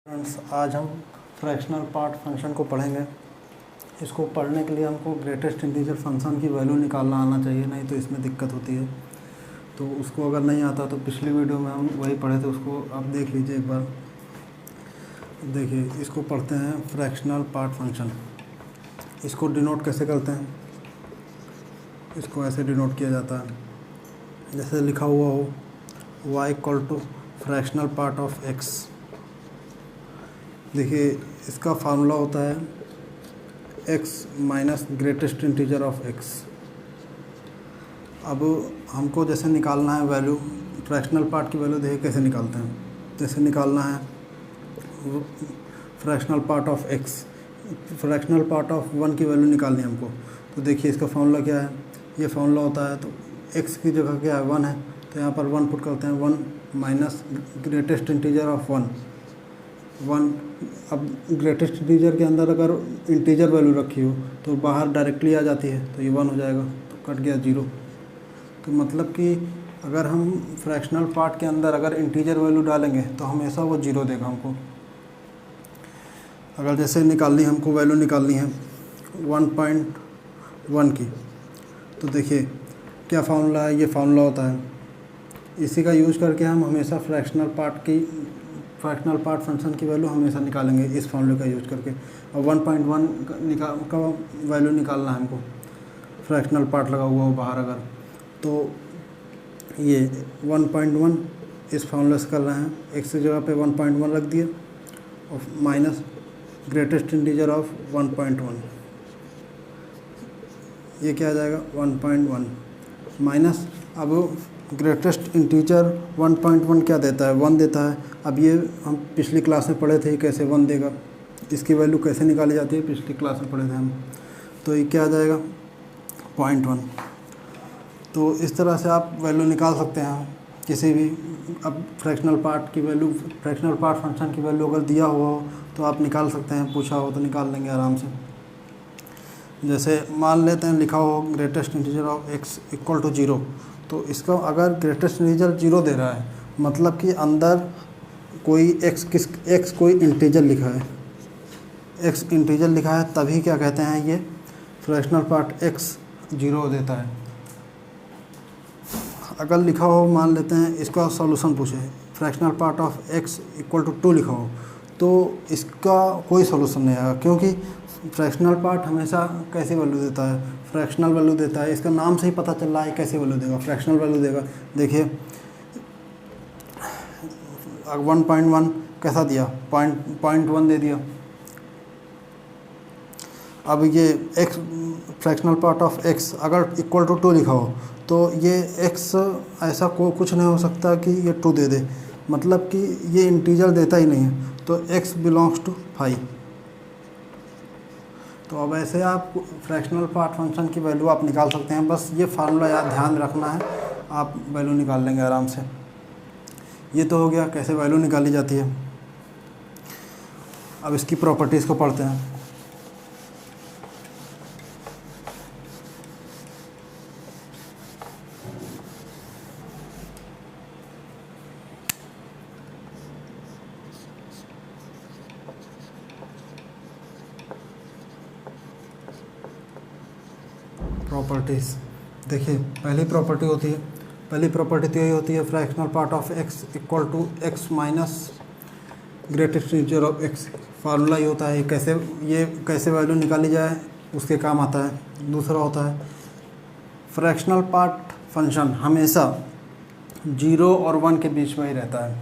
Friends, आज हम fractional part function को पढ़ेंगे। इसको पढ़ने के लिए हमको ग्रेटेस्ट इंटीजर फंक्शन की वैल्यू निकालना आना चाहिए, नहीं तो इसमें दिक्कत होती है। तो उसको अगर नहीं आता तो पिछली वीडियो में हम वही पढ़े थे, उसको आप देख लीजिए एक बार। देखिए, इसको पढ़ते हैं फ्रैक्शनल पार्ट फंक्शन। इसको डिनोट कैसे करते हैं? इसको ऐसे डिनोट किया जाता है, जैसे लिखा हुआ हो y equal to fractional part of x। देखिए, इसका फार्मूला होता है x minus greatest integer of x। अब हमको जैसे निकालना है वैल्यू, फ्रैक्शनल पार्ट की वैल्यू देखिए कैसे निकालते हैं। जैसे निकालना है fractional part of x, fractional part of 1 की वैल्यू निकालनी है हमको। तो देखिए, इसका फार्मूला क्या है, ये फार्मूला होता है। तो x की जगह क्या है, 1 है, तो यहाँ पर 1 पुट करते हैं। 1 माइनस ग्रेटेस्ट इंटीजर ऑफ 1। अब ग्रेटेस्ट इंटीजर के अंदर अगर इंटीजर वैल्यू रखी हो तो बाहर डायरेक्टली आ जाती है, तो ये 1 हो जाएगा, तो कट गया 0। तो मतलब कि अगर हम फ्रैक्शनल पार्ट के अंदर अगर इंटीजर वैल्यू डालेंगे तो हमेशा वो 0 देगा हमको। अगर जैसे निकालनी, हमको वैल्यू निकालनी है 1.1 की, तो देखिए क्या फार्मूला है, ये फार्मूला होता है। इसी का यूज़ करके हम हमेशा फ्रैक्शनल पार्ट फंक्शन की वैल्यू हमेशा निकालेंगे, इस फार्मूले का यूज़ करके। और 1.1 का वैल्यू निकालना है हमको, फ्रैक्शनल पार्ट लगा हुआ हो बाहर अगर, तो ये 1.1 इस फार्मूले से कर रहे हैं। x की जगह पे 1.1 रख दिए और माइनस ग्रेटेस्ट इंटीजर ऑफ 1.1, ये क्या आ जाएगा 1.1 माइनस। अब ग्रेटेस्ट इंटीजर 1.1 क्या देता है, 1 देता है। अब ये हम पिछली क्लास में पढ़े थे कैसे 1 देगा, इसकी वैल्यू कैसे निकाली जाती है, पिछली क्लास में पढ़े थे हम। तो ये क्या आ जाएगा 0.1। तो इस तरह से आप वैल्यू निकाल सकते हैं किसी भी। अब फ्रैक्शनल पार्ट की वैल्यू, फ्रैक्शनल पार्ट फंक्शन की वैल्यू अगर दिया हुआ हो तो आप निकाल सकते हैं, पूछा हो तो निकाल लेंगे आराम से। जैसे मान लेते हैं लिखा हो greatest integer of x equal to 0, तो इसका अगर ग्रेटेस्ट इंटीजर 0 दे रहा है, मतलब कि अंदर कोई x कोई इंटीजर लिखा है, x इंटीजर लिखा है, तभी क्या कहते हैं, ये फ्रैक्शनल पार्ट x 0 देता है। अगर लिखा हो, मान लेते हैं इसका सॉल्यूशन पूछे, fractional part of x equal to 2 लिखा हो, तो इसका कोई सॉल्यूशन नहीं आएगा, क्योंकि फ्रैक्शनल पार्ट हमेशा कैसी वैल्यू देता है, फ्रैक्शनल वैल्यू देता है। इसका नाम से ही पता चल रहा है कैसी वैल्यू देगा, फ्रैक्शनल वैल्यू देगा। देखिए 1.1 कैसा दिया, 0.1 दे दिया। अब ये x fractional part of x अगर इक्वल टू 2 लिखा हो, तो ये x ऐसा कुछ नहीं हो सकता कि ये 2 दे दे, मतलब कि ये इंटीजर देता ही नहीं है। तो x बिलोंग्स टू 5। तो अब ऐसे आप फ्रैक्शनल पार्ट फंक्शन की वैल्यू आप निकाल सकते हैं। बस ये फार्मूला याद ध्यान रखना है, आप वैल्यू निकाल लेंगे आराम से। ये तो हो गया कैसे वैल्यू निकाली जाती है। अब इसकी प्रॉपर्टीज़ को पढ़ते हैं। प्रॉपर्टीज़ देखिए, पहली प्रॉपर्टी तो यही होती है fractional part of x equal to x minus greatest integer of x। Formula ये होता है, ये कैसे वैल्यू निकाली जाए उसके काम आता है। दूसरा होता है फ्रैक्शनल पार्ट फंक्शन हमेशा 0 और 1 के बीच में ही रहता है,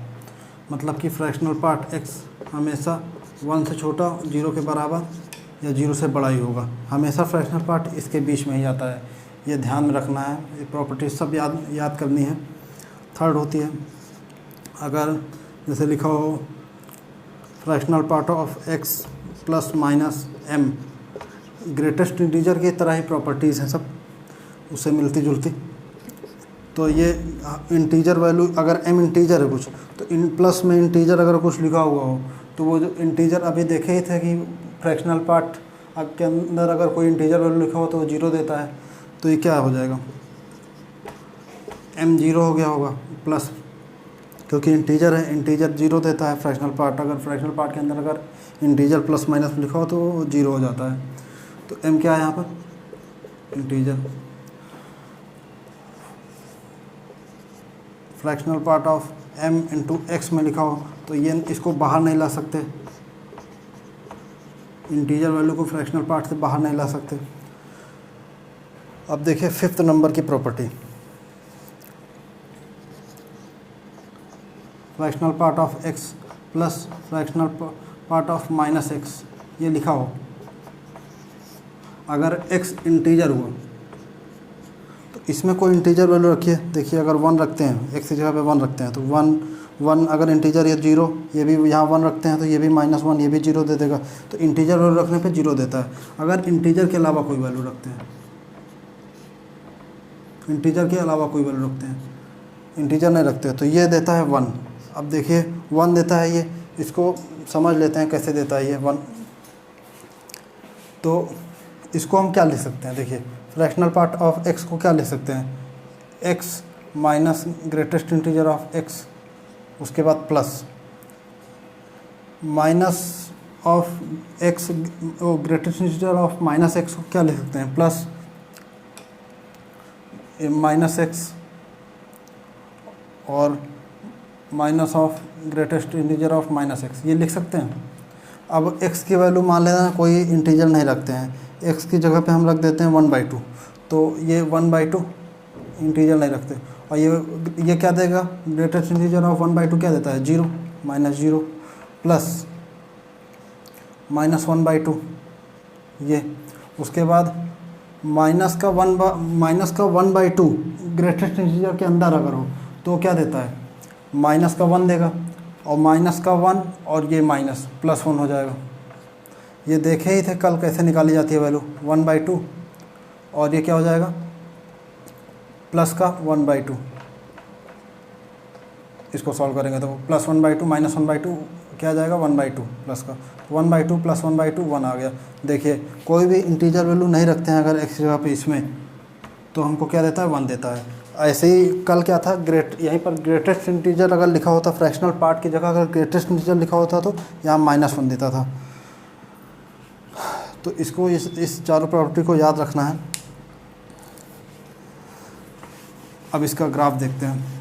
मतलब कि फ्रैक्शनल पार्ट x हमेशा 1 से छोटा, 0 के बराबर या 0 से बड़ा ही होगा। हमेशा फ्रैक्शनल पार्ट इसके बीच में ही आता है, ये ध्यान में रखना है। ये प्रॉपर्टीज सब याद करनी है। थर्ड होती है, अगर जैसे लिखा हो fractional part of x plus minus m, greatest integer की तरह ही प्रॉपर्टीज़ हैं सब, उससे मिलती जुलती। तो ये इंटीजर वैल्यू, अगर m इंटीजर है कुछ, तो इन प्लस में इंटीजर अगर कुछ लिखा हुआ हो, तो वो जो इंटीजर अभी देखे ही थे कि फ्रैक्शनल पार्ट के अंदर अगर कोई इंटीजर वैल्यू लिखा हो तो वो 0 देता है। तो ये क्या हो जाएगा, m 0 हो गया होगा, प्लस क्योंकि इंटीजर है, इंटीजर जीरो देता है फ्रैक्शनल पार्ट। अगर फ्रैक्शनल पार्ट के अंदर अगर इंटीजर प्लस माइनस लिखा हो तो जीरो हो जाता है। तो एम क्या है यहाँ पर, integer. Fractional part of m into x में लिखा हो तो ये इसको बाहर नहीं ला सकते, इंटीजर वैल्यू को फ्रैक्शनल पार्ट से बाहर नहीं ला सकते। अब देखिए 5th नंबर की property, fractional part of x plus fractional part of minus x, ये लिखा हो। अगर एक्स इंटीजर हुआ तो इसमें कोई इंटीजर वैल्यू रखिए। देखिए अगर 1 रखते हैं, एक्स की जगह पे 1 रखते हैं तो 1 अगर इंटीजर ये 0, ये भी यहाँ 1 रखते हैं तो ये भी -1, ये भी 0 दे देगा। तो इंटीजर वैल्यू रखने पे 0 देता है। अगर इंटीजर के अलावा कोई वैल्यू रखते हैं, इंटीजर के अलावा कोई वैल्यू रखते हैं, इंटीजर नहीं रखते तो ये देता है 1। अब देखिए 1 देता है ये, इसको समझ लेते हैं कैसे देता है ये 1। तो इसको हम क्या लिख सकते हैं, देखिए फ्रैक्शनल पार्ट ऑफ एक्स को क्या लिख सकते हैं, x minus greatest integer of x, उसके बाद plus minus of x greatest integer of minus x को क्या लिख सकते हैं, प्लस माइनस एक्स और minus of greatest integer of minus x, ये लिख सकते हैं। अब x की वैल्यू मान लेना कोई इंटीजर नहीं रखते हैं, x की जगह पे हम रख देते हैं 1/2, तो ये 1/2 इंटीजर नहीं रखते। और ये क्या देगा, ग्रेटेस्ट इंटीजर ऑफ 1/2 क्या देता है, 0 -0 प्लस -1/2 ये, उसके बाद माइनस का 1/2 ग्रेटेस्ट इंटीजर के अंदर अगर हो तो क्या देता है, माइनस का 1 देगा, और माइनस का 1 और ये माइनस +1 हो जाएगा। ये देखे ही थे कल कैसे निकाली जाती है वैल्यू, 1/2 और ये क्या हो जाएगा, प्लस का 1/2। इसको सॉल्व करेंगे तो +1/2 -1/2 क्या आ जाएगा, 1/2 प्लस का 1/2 + 1/2 1 आ गया। देखिए कोई भी इंटीजर वैल्यू नहीं रखते हैं अगर एक्स जगह पे इसमें, तो हमको क्या देता है, 1 देता है। ऐसे ही कल क्या था, यहीं पर ग्रेटेस्ट इंटीजर अगर लिखा होता, फ्रैक्शनल पार्ट की जगह अगर ग्रेटेस्ट इंटीजर लिखा होता तो यहाँ -1 देता था। तो इसको इस चारों प्रॉपर्टी को याद रखना है। अब इसका ग्राफ देखते हैं।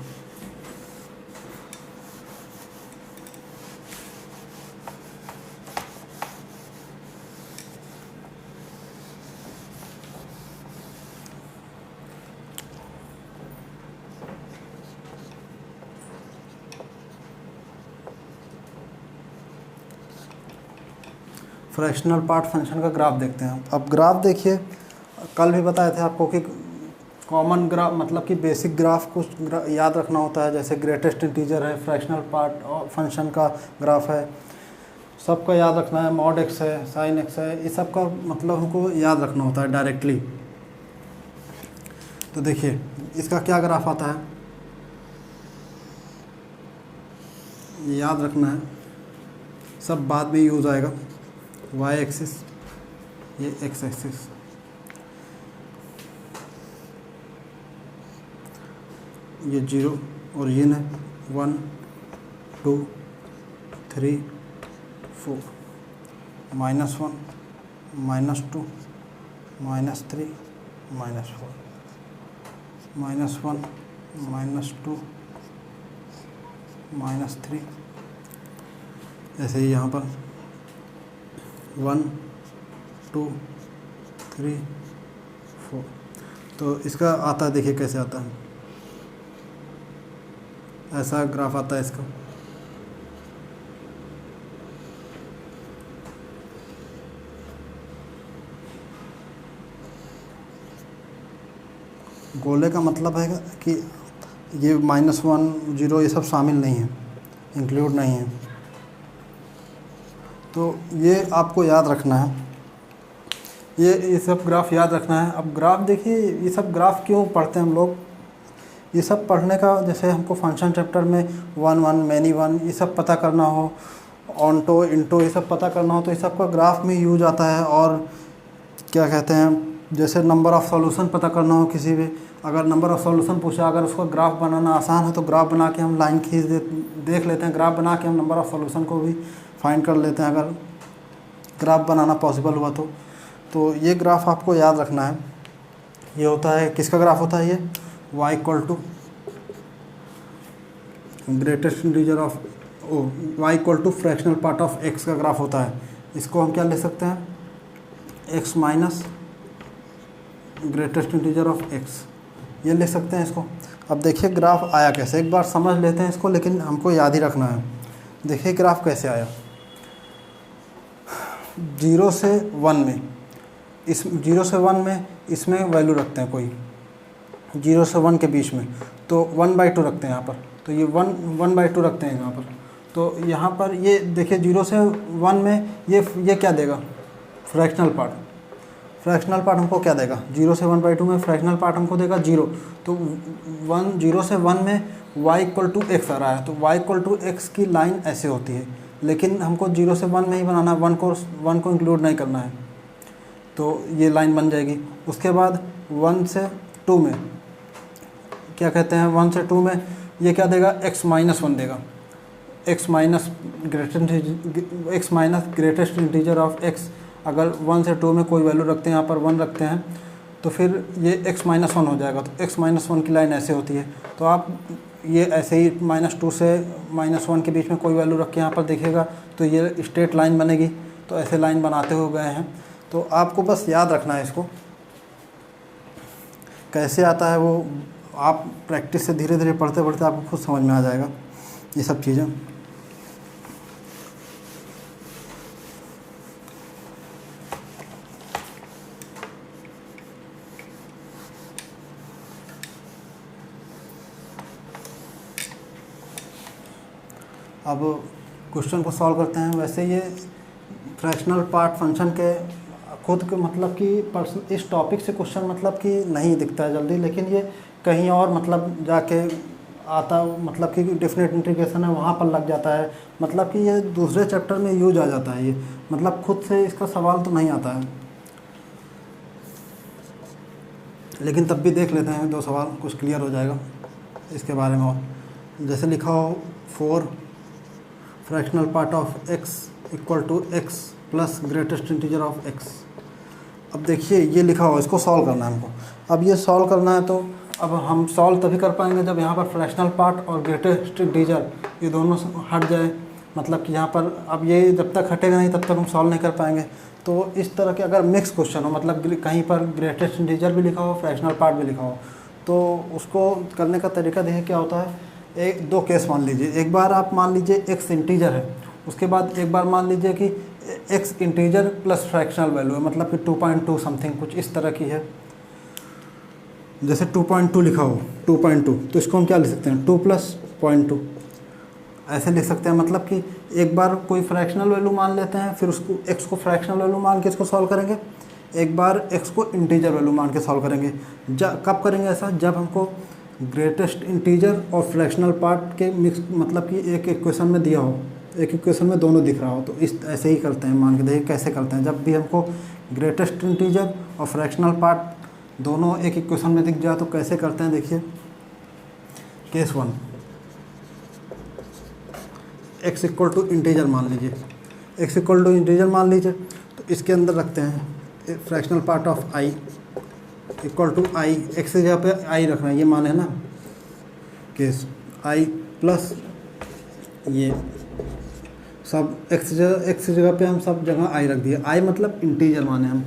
फ्रैक्शनल पार्ट फंक्शन का ग्राफ देखते हैं। अब ग्राफ देखिए, कल भी बताए थे आपको कि कॉमन ग्राफ मतलब कि बेसिक ग्राफ कुछ याद रखना होता है, जैसे ग्रेटेस्ट इंटीजर है, फ्रैक्शनल पार्ट और फंक्शन का ग्राफ है, सबका याद रखना है। मॉड एक्स है, साइन एक्स है, ये सब का मतलब हमको याद रखना होता है डायरेक्टली। तो देखिए इसका क्या ग्राफ आता है, याद रखना है, सब बाद में यूज़ आएगा। y एक्सिस, ये x एक्सिस, ये 0 ओरिजिन है, 1 2 3 4 -1 -2 -3 -4 -1 -2 -3, ऐसे ही यहाँ पर 1 2 3 4। तो इसका आता है, देखिए कैसे आता है, ऐसा ग्राफ आता है इसका। गोले का मतलब है कि ये -1 0 ये सब शामिल नहीं है, इंक्लूड नहीं है। तो ये आपको याद रखना है, ये सब ग्राफ याद रखना है। अब ग्राफ देखिए, ये सब ग्राफ क्यों पढ़ते हैं हम लोग, ये सब पढ़ने का, जैसे हमको फंक्शन चैप्टर में 1 1 मैनी 1 ये सब पता करना हो, ऑनटो इंटो ये सब पता करना हो, तो ये सब का ग्राफ में यूज आता है। और क्या कहते हैं, जैसे नंबर ऑफ़ सॉल्यूशन पता करना हो किसी भी, अगर नंबर ऑफ सॉल्यूशन पूछा, अगर उसको ग्राफ बनाना आसान है तो ग्राफ बना के हम लाइन खींच देख लेते हैं, ग्राफ बना के हम नंबर ऑफ सॉल्यूशन को भी फाइंड कर लेते हैं अगर ग्राफ बनाना पॉसिबल हुआ तो ये ग्राफ आपको याद रखना है। ये होता है, किसका ग्राफ होता है ये, y equal to greatest integer of y equal to fractional part of x का ग्राफ होता है। इसको हम क्या ले सकते हैं, x minus greatest integer of x, ये ले सकते हैं इसको। अब देखिए ग्राफ आया कैसे, एक बार समझ लेते हैं इसको, लेकिन हमको याद ही रखना है। देखिए ग्राफ कैसे आया, 0 से 1 में, इस 0 से 1 में इसमें वैल्यू रखते हैं कोई 0 से 1 के बीच में, तो 1/2 रखते हैं यहाँ पर, तो ये 1/2 रखते हैं यहाँ पर। तो यहाँ पर ये देखिए 0 से 1 में ये क्या देगा, फ्रैक्शनल पार्ट हमको क्या देगा, 0 से 1/2 में फ्रैक्शनल पार्ट हमको देगा 0। तो 0 से 1 में y इक्वल टू एक्स आ रहा है, तो y इक्वल टू एक्स की लाइन ऐसे होती है, लेकिन हमको 0 से 1 में ही बनाना है, 1 को इंक्लूड नहीं करना है, तो ये लाइन बन जाएगी। उसके बाद 1 से 2 में क्या कहते हैं, 1 से 2 में ये क्या देगा, x माइनस 1 देगा, x minus greatest integer of x। अगर 1 से 2 में कोई वैल्यू रखते हैं, यहाँ पर 1 रखते हैं, तो फिर ये x माइनस 1 हो जाएगा। तो x माइनस 1 की लाइन ऐसे होती है, तो आप ये ऐसे ही -2 से -1 के बीच में कोई वैल्यू रख के यहाँ पर देखिएगा तो ये स्ट्रेट लाइन बनेगी। तो ऐसे लाइन बनाते हुए गए हैं, तो आपको बस याद रखना है इसको, कैसे आता है वो आप प्रैक्टिस से धीरे धीरे पढ़ते पढ़ते आपको खुद समझ में आ जाएगा ये सब चीज़ें। अब क्वेश्चन को सॉल्व करते हैं। वैसे ये फ्रैक्शनल पार्ट फंक्शन के खुद के मतलब कि इस टॉपिक से क्वेश्चन मतलब कि नहीं दिखता है जल्दी, लेकिन ये कहीं और मतलब जाके आता, मतलब कि डेफिनेट इंटीग्रेशन है वहाँ पर लग जाता है, मतलब कि ये दूसरे चैप्टर में यूज आ जाता है ये, मतलब खुद से इसका सवाल तो नहीं आता है, लेकिन तब भी देख लेते हैं 2 सवाल, कुछ क्लियर हो जाएगा इसके बारे में। और जैसे लिखा हो 4 fractional part of x equal to x plus greatest integer of x। अब देखिए ये लिखा हो, इसको सॉल्व करना है हमको। अब ये सॉल्व करना है तो अब हम सॉल्व तभी कर पाएंगे जब यहाँ पर फ्रैक्शनल पार्ट और ग्रेटेस्ट इंटीजर ये दोनों हट जाए, मतलब कि यहाँ पर अब ये जब तक हटेगा नहीं तब तक हम सॉल्व नहीं कर पाएंगे। तो इस तरह के अगर मिक्स क्वेश्चन हो, मतलब कहीं पर ग्रेटेस्ट इंटीजर भी लिखा हो फ्रैक्शनल पार्ट भी लिखा हो, तो उसको करने का तरीका देखिए क्या होता है। 2 केस मान लीजिए, एक बार आप मान लीजिए x इंटीजर है, उसके बाद एक बार मान लीजिए कि x integer plus fractional value है, मतलब कि 2.2 समथिंग कुछ इस तरह की है। जैसे 2.2 लिखा हो 2.2, तो इसको हम क्या लिख सकते हैं 2 + 0.2 ऐसे लिख सकते हैं। मतलब कि एक बार कोई फ्रैक्शनल वैल्यू मान लेते हैं, फिर उसको x को फ्रैक्शनल वैल्यू मान के इसको सॉल्व करेंगे, एक बार x को इंटीजर वैल्यू मान के सॉल्व करेंगे। कब करेंगे ऐसा, जब हमको ग्रेटेस्ट इंटीजर और फ्रैक्शनल पार्ट के मिक्स, मतलब कि एक इक्वेशन में दिया हो, एक इक्वेशन में दोनों दिख रहा हो, तो इस ऐसे ही करते हैं। मान के देखिए कैसे करते हैं, जब भी हमको ग्रेटेस्ट इंटीजर और फ्रैक्शनल पार्ट दोनों एक इक्वेशन में दिख जाए तो कैसे करते हैं। देखिए case 1, x equal to integer मान लीजिए, x इक्वल टू इंटीजर मान लीजिए, तो इसके अंदर रखते हैं fractional part of i equal to i, x की जगह पे आई रखना है, ये मान है ना केस, आई प्लस ये सब एक्स की जगह पे हम सब जगह आई रख दिए, आई मतलब इंटीजर माने हम।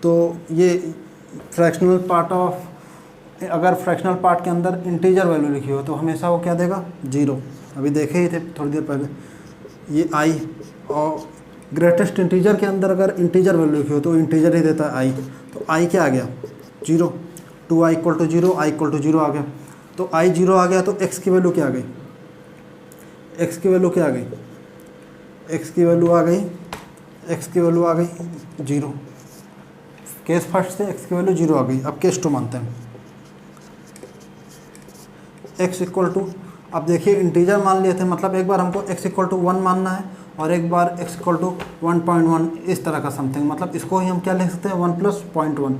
तो ये फ्रैक्शनल पार्ट ऑफ, अगर फ्रैक्शनल पार्ट के अंदर इंटीजर वैल्यू लिखी हो तो हमेशा वो क्या देगा 0। अभी देखे ही थे थोड़ी देर पहले, ये आई, और ग्रेटेस्ट इंटीजर के अंदर अगर इंटीजर वैल्यू लिखी हो तो इंटीजर ही देता है आई, तो आई क्या आ गया 0, 2i equal to 0, i equal to 0 आ गया। तो आई 0 आ गया तो x की वैल्यू क्या आ गई, x की वैल्यू क्या आ गई, x की वैल्यू आ गई, x की वैल्यू आ गई 0। केस फर्स्ट से x की वैल्यू 0 आ गई। अब केस 2 मानते हैं, x इक्वल टू, अब देखिए इंटीजर मान लिए थे, मतलब एक बार हमको x इक्वल टू 1 मानना है और एक बार x इक्वल टू 1.1 इस तरह का समथिंग, मतलब इसको ही हम क्या लिख सकते हैं 1 + 0.1,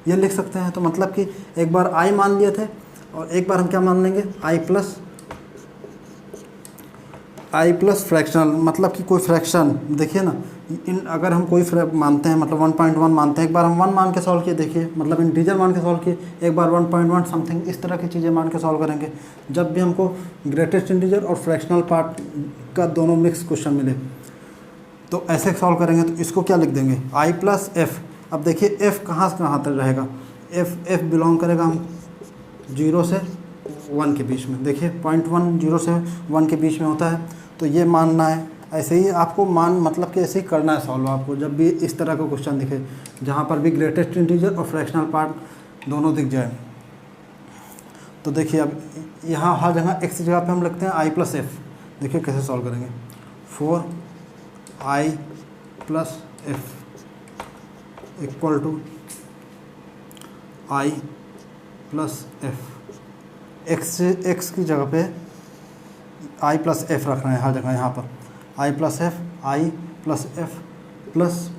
ये लिख सकते हैं। तो मतलब कि एक बार आई मान लिए थे और एक बार हम क्या मान लेंगे, आई प्लस फ्रैक्शनल, मतलब कि कोई फ्रैक्शन। देखिए ना, इन अगर हम कोई मानते हैं, मतलब 1.1 मानते हैं, एक बार हम 1 मान के सॉल्व किए, देखिए मतलब इंटीजर मान के सॉल्व किए, एक बार 1.1 समथिंग, इस तरह की चीज़ें मान के सॉल्व करेंगे जब भी हमको ग्रेटेस्ट इंटीजर और फ्रैक्शनल पार्ट का दोनों मिक्स क्वेश्चन मिले। तो ऐसे सॉल्व करेंगे तो इसको क्या लिख देंगे, आई प्लस एफ। अब देखिए एफ कहाँ से कहाँ तक रहेगा, एफ बिलोंग करेगा हम 0 से 1 के बीच में। देखिए 0.1 0 से 1 के बीच में होता है, तो ये मानना है। ऐसे ही आपको मतलब कि ऐसे ही करना है सॉल्व आपको, जब भी इस तरह का क्वेश्चन दिखे जहाँ पर भी ग्रेटेस्ट इंटीजर और फ्रैक्शनल पार्ट दोनों दिख जाए। तो देखिए अब यहाँ हर जगह एक्स की जगह पे हम लिखते हैं आई प्लस एफ। देखिए कैसे सॉल्व करेंगे, 4i plus f equal to i plus f. X की जगह पे आई प्लस एफ रखना है हर जगह, यहाँ पर आई प्लस एफ प्लस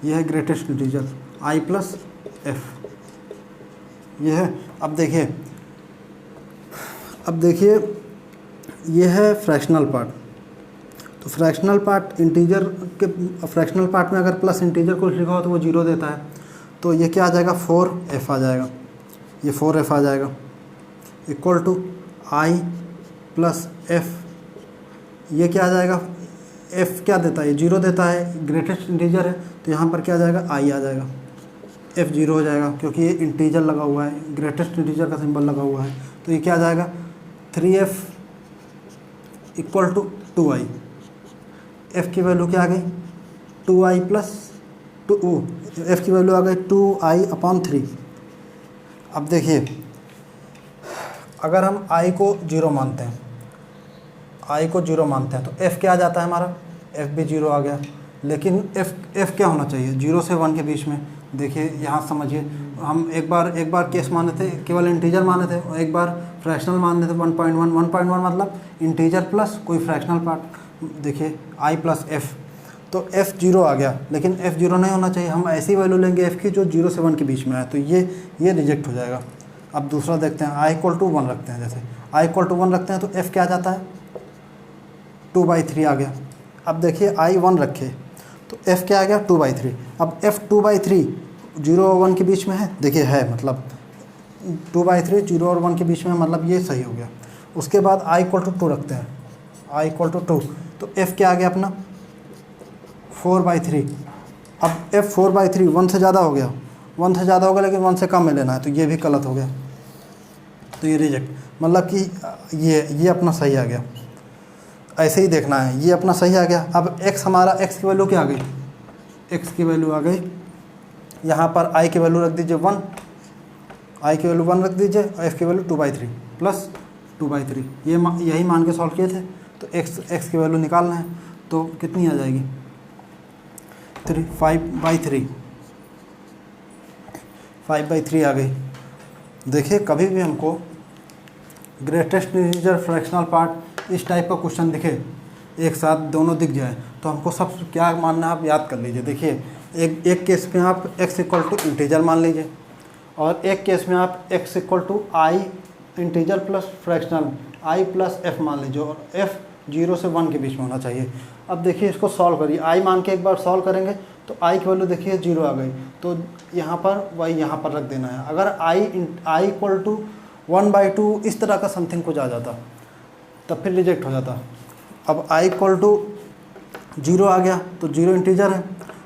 यह है ग्रेटेस्ट इंटीजर आई प्लस एफ, यह है। अब देखिए यह है फ्रैक्शनल पार्ट। तो फ्रैक्शनल पार्ट इंटीजर के, फ्रैक्शनल पार्ट में अगर प्लस इंटीजर कुछ लिखा हो तो वो 0 देता है। तो ये क्या आ जाएगा, 4f आ जाएगा, ये 4f आ जाएगा equal to i plus f. ये क्या आ जाएगा, f क्या देता है, ये 0 देता है, ग्रेटेस्ट इंटीजर है, तो यहाँ पर क्या आ जाएगा, आई आ जाएगा, f 0 हो जाएगा क्योंकि ये इंटीजर लगा हुआ है, ग्रेटेस्ट इंटीजर का सिंबल लगा हुआ है। तो ये क्या आ जाएगा, 3f equal to 2i। f की वैल्यू क्या आ गई, 2i प्लस 2, f की वैल्यू आ गई 2i/3। अब देखिए अगर हम i को 0 मानते हैं, तो f क्या आ जाता है हमारा, f भी 0 आ गया। लेकिन f क्या होना चाहिए, 0 से 1 के बीच में। देखिए यहाँ समझिए, हम एक बार केस माने थे, केवल इंटीजर माने थे, और एक बार फ्रैक्शनल माने थे 1.1 मतलब इंटीजर प्लस कोई फ्रैक्शनल पार्ट। देखिए i प्लस एफ, तो f 0 आ गया, लेकिन f 0 नहीं होना चाहिए। हम ऐसी वैल्यू लेंगे f की जो 0 से 1 के बीच में आए, तो ये रिजेक्ट हो जाएगा। अब दूसरा देखते हैं, i इक्वल टू 1 रखते हैं। जैसे i इक्वल टू 1 रखते हैं तो f क्या आ जाता है, 2/3 आ गया। अब देखिए i 1 रखे तो f क्या आ गया, 2/3। अब f 2/3 0 और 1 के बीच में है, देखिए है, मतलब 2/3 0 और 1 के बीच में, मतलब ये सही हो गया। उसके बाद i इक्वल टू 2 रखते हैं, i इक्वल टू 2, तो f क्या आ गया अपना, 4/3। अब f 4/3 1 से ज़्यादा हो गया, 1 से ज़्यादा होगा, लेकिन 1 से कम में लेना है, तो ये भी गलत हो गया, तो ये रिजेक्ट। मतलब कि ये अपना सही आ गया। ऐसे ही देखना है, ये अपना सही आ गया। अब x हमारा, x की वैल्यू क्या आ गई, x की वैल्यू आ गई, यहाँ पर i की वैल्यू रख दीजिए 1, i की वैल्यू 1 रख दीजिए, और f की वैल्यू 2/3 प्लस 2/3, यही मान के सॉल्व किए थे। तो x की वैल्यू निकालना है, तो कितनी आ जाएगी, 5/3 आ गई। देखिए कभी भी हमको ग्रेटेस्ट इंटीजर फ्रैक्शनल पार्ट इस टाइप का क्वेश्चन दिखे, एक साथ दोनों दिख जाए, तो हमको सब क्या मानना है, आप याद कर लीजिए। देखिए एक केस में आप x इक्वल टू इंटीजर मान लीजिए, और एक केस में आप x equal to i integer plus fractional i plus f मान लीजिए, और f 0 से 1 के बीच में होना चाहिए। अब देखिए इसको सॉल्व करिए, i मान के एक बार सॉल्व करेंगे तो i की वैल्यू देखिए 0 आ गई, तो यहाँ पर वही यहाँ पर रख देना है। अगर i इक्वल टू 1/2 इस तरह का समथिंग कुछ आ जाता तब फिर रिजेक्ट हो जाता। अब i इक्वल टू 0 आ गया, तो 0 इंटीजर है,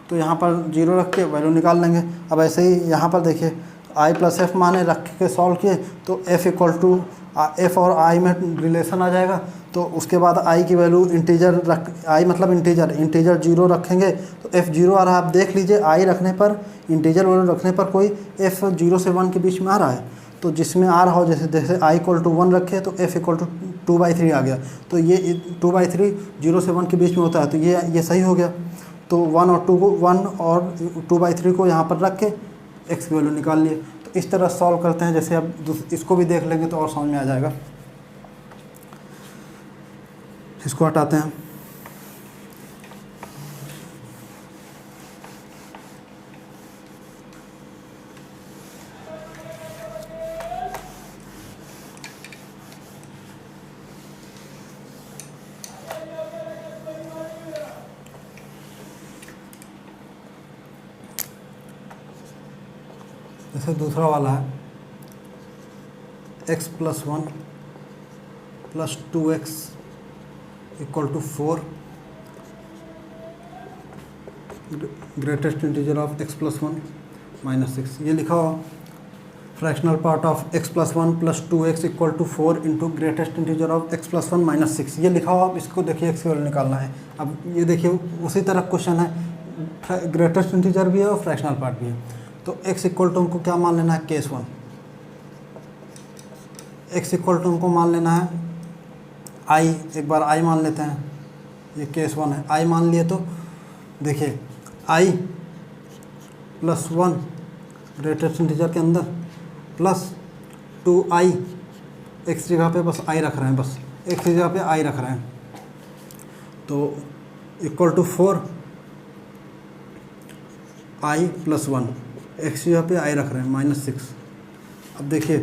तो यहाँ पर 0 रख के वैल्यू निकाल लेंगे। अब ऐसे ही यहाँ पर देखिए i प्लस एफ माने रख के सॉल्व किए, तो f इक्वल टू f और i में रिलेशन आ जाएगा। तो उसके बाद i की वैल्यू इंटीजर i मतलब इंटीजर 0 रखेंगे, तो f 0 आ रहा है। आप देख लीजिए i रखने पर, इंटीजर वैल्यू रखने पर कोई f 0 से 1 के बीच में आ रहा है, तो जिसमें आ रहा हो, जैसे i इक्वल टू 1 रखे तो f इक्वल टू 2/3 आ गया, तो ये 2/3 0 से 1 के बीच में होता है, तो ये सही हो गया। तो 1 और 2/3 को यहाँ पर रख के x की वैल्यू निकाल लिए। तो इस तरह सॉल्व करते हैं। जैसे अब इसको भी देख लेंगे तो और समझ में आ जाएगा। इसको हटाते हैं, जैसे दूसरा वाला है x plus 1 plus 2x equal to 4 greatest integer of x plus 1 minus 6, ये लिखा हो fractional part of x plus 1 plus 2x equal to 4 into greatest integer of x plus 1 minus 6, ये लिखा हो। आप इसको देखिए x की वैल्यू निकालना है। अब ये देखिए उसी तरह क्वेश्चन है, ग्रेटेस्ट इंटीजर भी है और फ्रैक्शनल पार्ट भी है। तो x इक्वल टू हमको क्या मान लेना है, केस 1। x इक्वल टू हमको मान लेना है i, एक बार i मान लेते हैं, ये केस 1 है। i मान लिए तो देखिए i प्लस 1 ग्रेटेस्ट इंटीजर के अंदर प्लस 2i, x जगह पे बस i रख रहे हैं, बस x की जगह पे i रख रहे हैं, तो equal to 4 i plus 1, x की जगह पे i रख रहे हैं माइनस 6। अब देखिए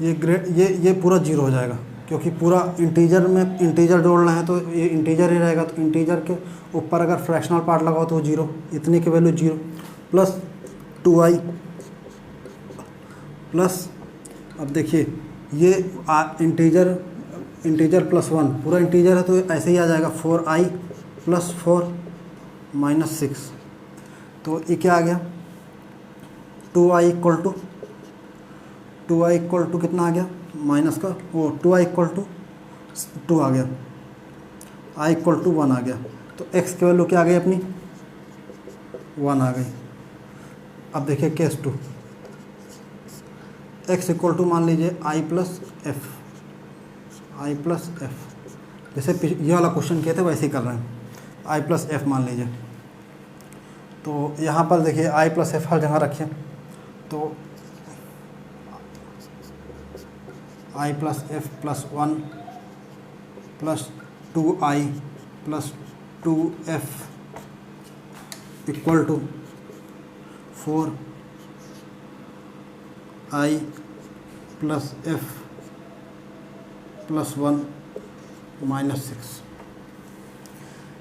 ये पूरा जीरो हो जाएगा, क्योंकि पूरा इंटीजर में इंटीजर जोड़ रहे हैं तो ये इंटीजर ही रहेगा। तो इंटीजर के ऊपर अगर फ्रैक्शनल पार्ट लगाओ तो जीरो, इतनी की value zero, plus 2i plus, अब देखिए ये इंटीजर प्लस 1 पूरा इंटीजर है तो ऐसे ही आ जाएगा 4i प्लस 4 माइनस 6। तो ये क्या आ गया, 2i इक्वल टू कितना आ गया, माइनस का वो 2i इक्वल टू 2 आ गया, i इक्वल टू 1 आ गया। तो x की वैल्यू क्या आ गई अपनी, 1 आ गई। अब देखिए केस 2, x इक्वल टू मान लीजिए i प्लस एफ, जैसे ये वाला क्वेश्चन किए थे वैसे ही कर रहे हैं, i प्लस एफ मान लीजिए। तो यहाँ पर देखिए i प्लस एफ हर जगह रखिए, तो i plus f plus 1 plus 2i plus 2f equal to 4i plus f plus 1 minus 6।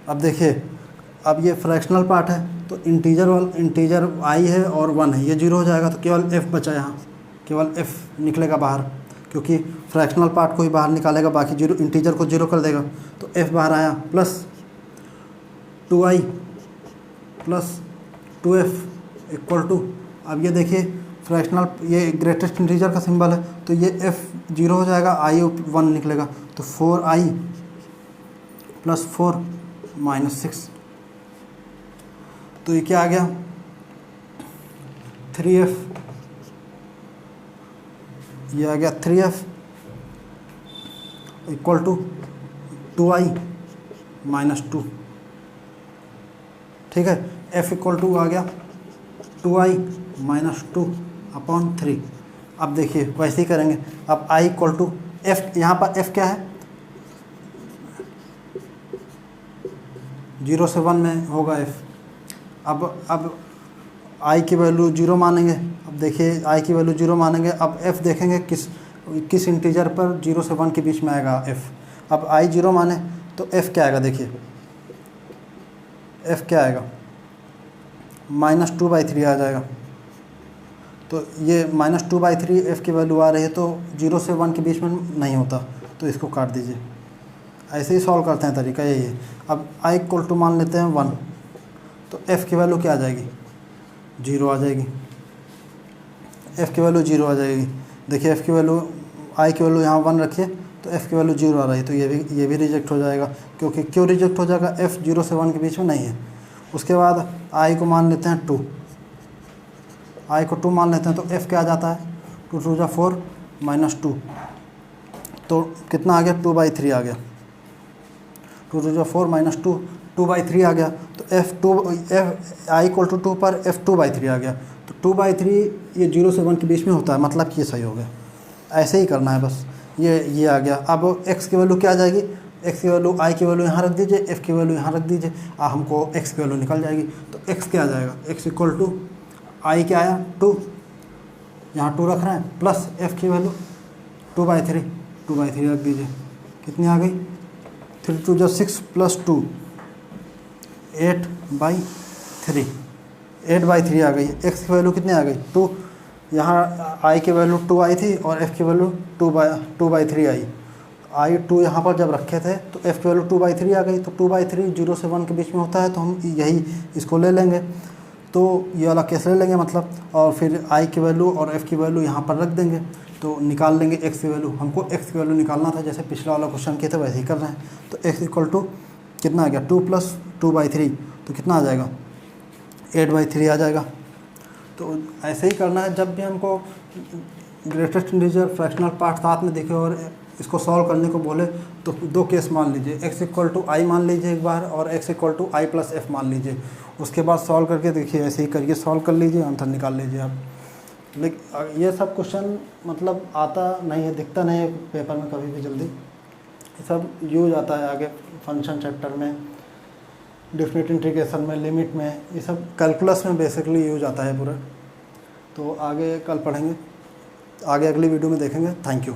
अब देखिए, अब ये फ्रैक्शनल पार्ट है तो इंटीजर i है और 1 है, ये जीरो हो जाएगा तो केवल f बचा, यहाँ केवल f निकलेगा बाहर, क्योंकि फ्रैक्शनल पार्ट को ही बाहर निकालेगा, बाकी जीरो इंटीजर को जीरो कर देगा। तो f बाहर आया, plus 2i plus 2f equal to, अब ये देखिए फ्रैक्शनल, ये ग्रेटेस्ट इंटीजर का सिंबल है तो ये f जीरो हो जाएगा, i 1 निकलेगा, तो 4i प्लस 4 माइनस 6। तो ये क्या आ गया, 3f, ये आ गया 3f equal to 2i minus 2, ठीक है। f इक्वल टू आ गया 2i माइनस 2 अपॉन 3। अब देखिए वैसे ही करेंगे, अब i इक्वल टू f, यहाँ पर f क्या है, 0 से 1 में होगा f। अब i की वैल्यू 0 मानेंगे, अब देखिए i की वैल्यू 0 मानेंगे, अब f देखेंगे किस इंटीजर पर 0 से 1 के बीच में आएगा f। अब i 0 माने तो f क्या आएगा, देखिए f क्या आएगा, माइनस 2/3 आ जाएगा। तो ये माइनस 2/3 f की वैल्यू आ रही है, तो 0 से 1 के बीच में नहीं होता, तो इसको काट दीजिए। ऐसे ही सॉल्व करते हैं, तरीका यही है। अब i इक्वल टू मान लेते हैं 1, तो f की वैल्यू क्या आ जाएगी, 0 आ जाएगी, f की वैल्यू 0 आ जाएगी। देखिए f की वैल्यू, i की वैल्यू यहाँ 1 रखिए तो f की वैल्यू 0 आ रही है, तो ये भी रिजेक्ट हो जाएगा। क्योंकि क्यों रिजेक्ट हो जाएगा, f 0 से 1 के बीच में नहीं है। उसके बाद i को मान लेते हैं 2, i को 2 मान लेते हैं, तो f क्या आ जाता है, 2 2 जा 4 माइनस 2, तो कितना आ गया, 2/3 आ गया, 2 2 जा 4 माइनस 2, 2/3 आ गया। तो i इक्वल टू 2 पर f 2/3 आ गया, तो 2/3 ये 0 से 1 के बीच में होता है, मतलब कि ये सही हो गया। ऐसे ही करना है बस, ये आ गया। अब x की वैल्यू क्या आ जाएगी, x की वैल्यू, i की वैल्यू यहाँ रख दीजिए, f की वैल्यू यहाँ रख दीजिए, हमको x की वैल्यू निकल जाएगी। तो x क्या आ जाएगा, x इक्वल टू i क्या आया 2, यहाँ 2 रख रहे हैं, प्लस f की वैल्यू 2/3 रख दीजिए, कितनी आ गई, 3 2 जा 6 प्लस 2 8/3 आ गई। x की वैल्यू कितनी आ गई, 2, यहाँ आई की वैल्यू 2 आई थी और एफ़ की वैल्यू 2/3 आई। आई 2 यहाँ पर जब रखे थे तो एफ़ की वैल्यू 2/3 आ गई। तो 2/3 0 से 1 के बीच में होता है, तो हम यही इसको ले लेंगे। तो ये वाला केस ले लेंगे मतलब, और फिर आई की वैल्यू और एफ़ की वैल्यू यहाँ पर रख देंगे। तो निकाल लेंगे एक्स की वैल्यू। हमको एक्स की वैल्यू निकालना था, जैसे पिछला वाला क्वेश्चन किया था वैसे ही कर रहे हैं। तो एक्स इक्वल टू कितना आ गया, 2 + 2/3, तो कितना आ जाएगा, 8/3 आ जाएगा। तो ऐसे ही करना है, जब भी हमको ग्रेटेस्ट इंटीजर फ्रैक्शनल पार्ट साथ में दिखे और इसको सॉल्व करने को बोले तो 2 केस मान लीजिए, x इक्वल टू आई मान लीजिए एक बार, और x equal to i plus f मान लीजिए। उसके बाद सॉल्व करके देखिए, ऐसे ही करिए, सॉल्व कर लीजिए, आंसर निकाल लीजिए आप। लेकिन ये सब क्वेश्चन मतलब आता नहीं है, दिखता नहीं है पेपर में कभी भी जल्दी। ये सब यूज आता है आगे फंक्शन चैप्टर में, डिफिनिट इंटीग्रेशन में, लिमिट में, ये सब कैलकुलस में बेसिकली यूज आता है पूरा। तो आगे कल पढ़ेंगे, आगे अगली वीडियो में देखेंगे। Thank you.